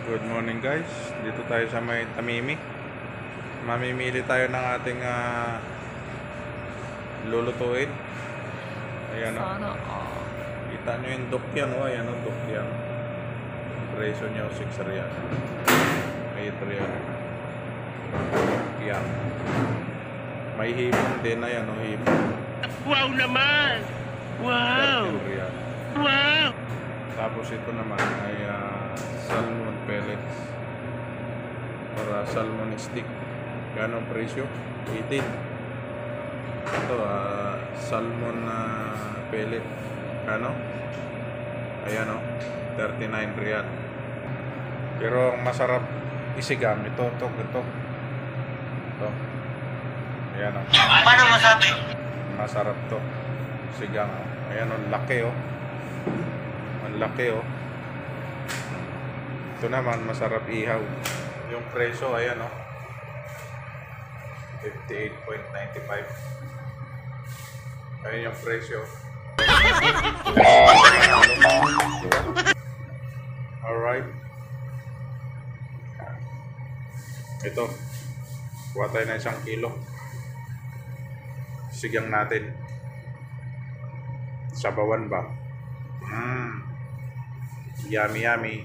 Good morning guys, dito tayo sa may Tamimi. Mamimili tayo ng ating lulutuin. Ayan o, Sana all. kita nyo yung dokyan o, ayan o, dokyan. Presyo nyo 6 real, 8 real. Dokyan. May hipon din, ayan o, hipon. Wow naman! Wow! 13 real. Wow! Tapos ito naman ay salmon pellets para salmon stick. Gano'ng presyo? 18. Ito salmon pellet. Kano? Ayan o, 39 real. Pero ang masarap isigam ito. Ito. Ayan o. Paano masabi? Masarap to. Sigang o. Ayan o, laki o. Ang laki o. Ito naman masarap ihaw. Yung presyo ayan o, 58.95. Ayan yung presyo. Alright. Ito, kuha tayo na 1 kilo. Sigang natin. Sabawan ba? Yummy yummy.